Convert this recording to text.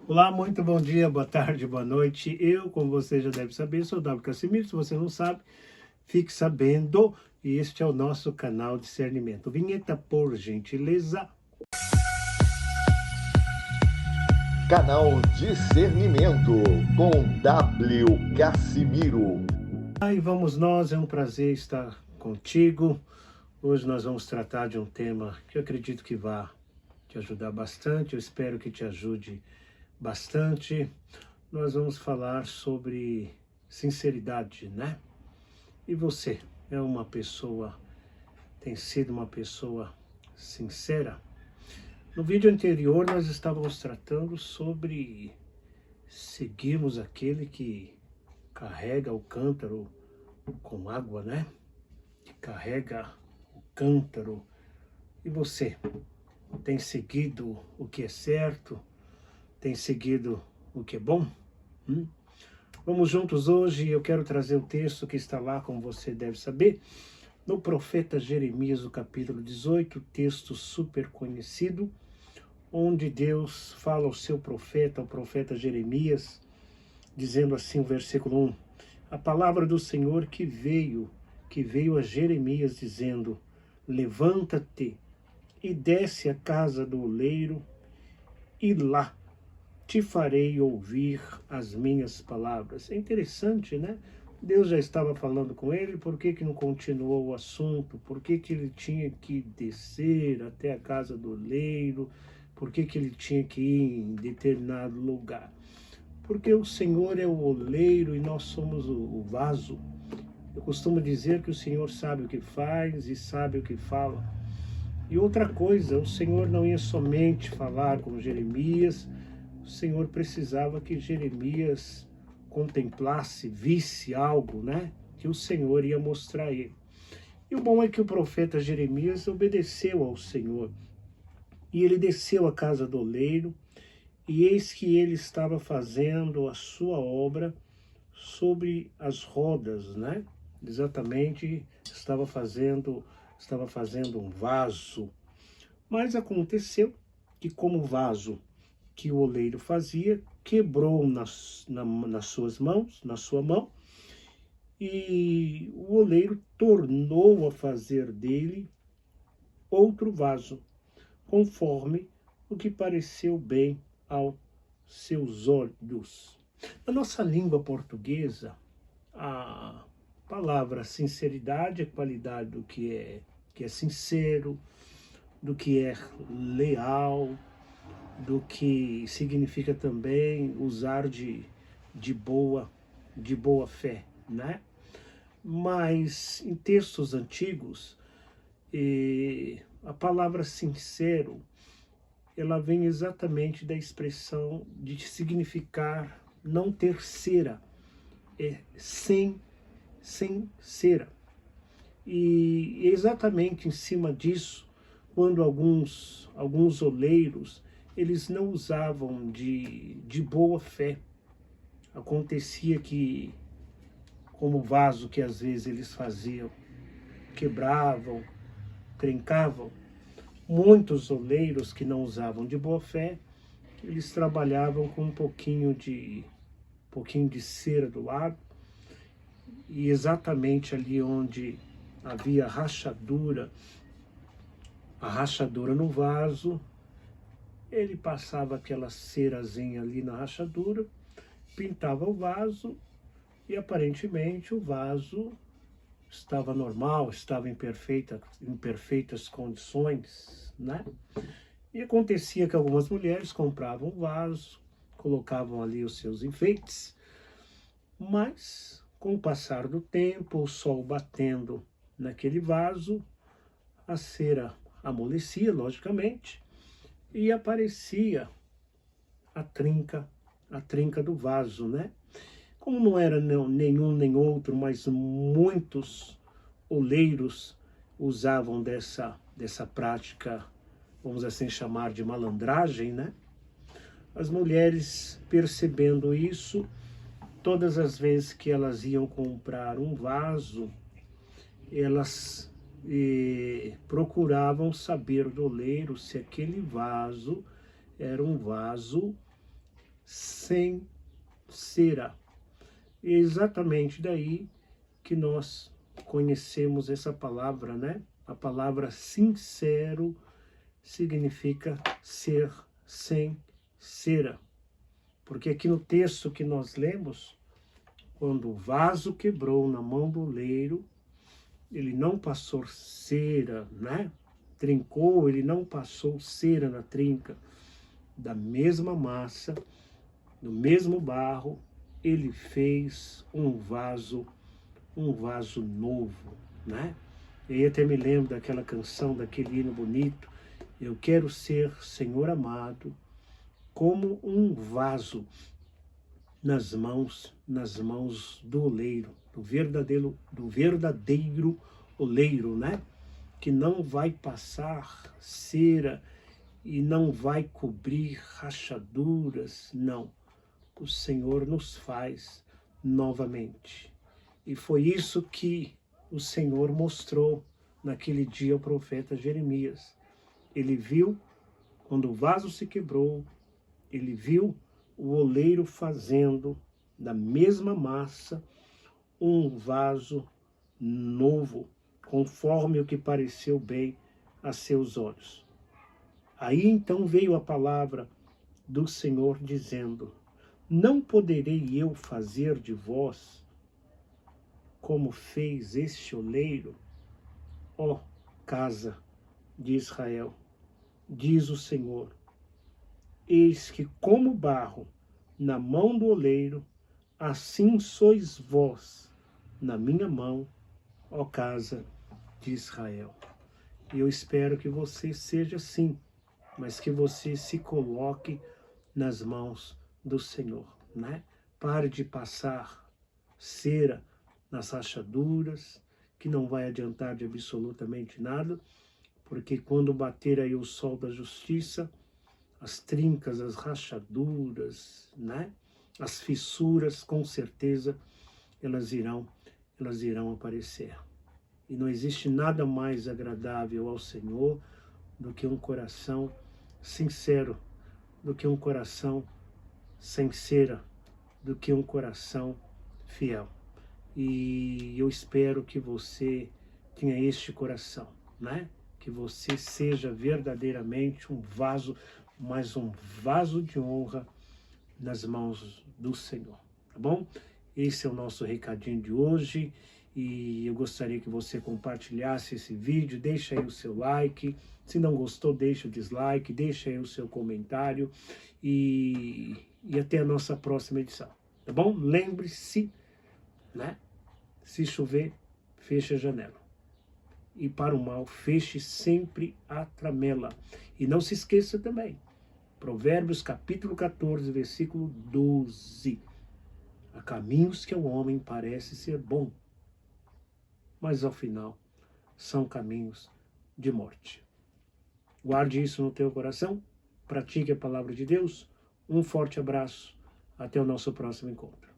Olá, muito bom dia, boa tarde, boa noite. Eu, como você já deve saber, sou o W. Casimiro. Se você não sabe, fique sabendo. E este é o nosso canal Discernimento. Vinheta, por gentileza. Canal Discernimento com W. Casimiro. Aí vamos nós, é um prazer estar contigo. Hoje nós vamos tratar de um tema que eu acredito que vai te ajudar bastante. Eu espero que te ajude bastante. Nós vamos falar sobre sinceridade, né? E você é uma pessoa, tem sido uma pessoa sincera? No vídeo anterior nós estávamos tratando sobre seguirmos aquele que carrega o cântaro com água, né? Que carrega o cântaro. E você tem seguido o que é certo? Tem seguido o que é bom? Vamos juntos hoje. Eu quero trazer o texto que está lá, como você deve saber, no profeta Jeremias, o capítulo 18, texto super conhecido, onde Deus fala ao seu profeta, ao profeta Jeremias, dizendo assim, o versículo 1, a palavra do Senhor que veio a Jeremias, dizendo, levanta-te e desce à casa do oleiro, e lá te farei ouvir as minhas palavras. É interessante, né? Deus já estava falando com ele, por que não continuou o assunto? Por que ele tinha que descer até a casa do oleiro? Por que ele tinha que ir em determinado lugar? Porque o Senhor é o oleiro e nós somos o vaso. Eu costumo dizer que o Senhor sabe o que faz e sabe o que fala. E outra coisa, o Senhor não ia somente falar com Jeremias, o Senhor precisava que Jeremias contemplasse, visse algo, né? Que o Senhor ia mostrar a ele. E o bom é que o profeta Jeremias obedeceu ao Senhor. E ele desceu à casa do oleiro, e eis que ele estava fazendo a sua obra sobre as rodas, né? Exatamente, estava fazendo um vaso. Mas aconteceu que, como vaso que o oleiro fazia, quebrou nas suas mãos, na sua mão, e o oleiro tornou a fazer dele outro vaso, conforme o que pareceu bem aos seus olhos. Na nossa língua portuguesa, a palavra sinceridade é qualidade do que é sincero, do que é leal, do que significa também usar de boa fé, né? Mas em textos antigos, a palavra sincero, ela vem exatamente da expressão de significar não ter cera, sem cera. E exatamente em cima disso, quando alguns oleiros, eles não usavam de boa fé. Acontecia que, como o vaso que às vezes eles faziam, quebravam, trincavam, muitos oleiros que não usavam de boa fé, eles trabalhavam com um pouquinho de cera do lado, e exatamente ali onde havia a rachadura no vaso, ele passava aquela cerazinha ali na rachadura, pintava o vaso e aparentemente o vaso estava normal, estava em perfeitas condições, né? E acontecia que algumas mulheres compravam o vaso, colocavam ali os seus enfeites, mas com o passar do tempo, o sol batendo naquele vaso, a cera amolecia, logicamente, e aparecia a trinca do vaso, né? Como não era nenhum nem outro, mas muitos oleiros usavam dessa prática, vamos assim chamar de malandragem, né? As mulheres, percebendo isso, todas as vezes que elas iam comprar um vaso, elas procuravam saber do oleiro se aquele vaso era um vaso sem cera. É exatamente daí que nós conhecemos essa palavra, né? A palavra sincero significa ser sem cera. Porque aqui no texto que nós lemos, quando o vaso quebrou na mão do oleiro, ele não passou cera, né? Trincou, ele não passou cera na trinca. Da mesma massa, do mesmo barro, ele fez um vaso novo, né? E até me lembro daquela canção, daquele hino bonito, eu quero ser, Senhor amado, como um vaso nas mãos do oleiro, do verdadeiro oleiro, né? Que não vai passar cera e não vai cobrir rachaduras, não. O Senhor nos faz novamente. E foi isso que o Senhor mostrou naquele dia ao profeta Jeremias. Ele viu, quando o vaso se quebrou, ele viu o oleiro fazendo da mesma massa um vaso novo, conforme o que pareceu bem a seus olhos. Aí então veio a palavra do Senhor dizendo: não poderei eu fazer de vós como fez este oleiro, ó casa de Israel, diz o Senhor. Eis que como barro na mão do oleiro, assim sois vós na minha mão, ó casa de Israel. E eu espero que você seja assim, mas que você se coloque nas mãos do Senhor, né? Pare de passar cera nas rachaduras, que não vai adiantar de absolutamente nada, porque quando bater aí o sol da justiça, as trincas, as rachaduras, né? As fissuras, com certeza, elas irão aparecer. E não existe nada mais agradável ao Senhor do que um coração sincero, do que um coração sem cera, do que um coração fiel. E eu espero que você tenha este coração, né? Que você seja verdadeiramente um vaso, mas um vaso de honra nas mãos do Senhor, tá bom? Esse é o nosso recadinho de hoje e eu gostaria que você compartilhasse esse vídeo, deixa aí o seu like, se não gostou, deixa o dislike, deixa aí o seu comentário e até a nossa próxima edição, tá bom? Lembre-se, né? Se chover, feche a janela. E para o mal, feche sempre a tramela. E não se esqueça também, Provérbios capítulo 14, versículo 12. Há caminhos que ao homem parece ser bom, mas ao final são caminhos de morte. Guarde isso no teu coração, pratique a palavra de Deus. Um forte abraço, até o nosso próximo encontro.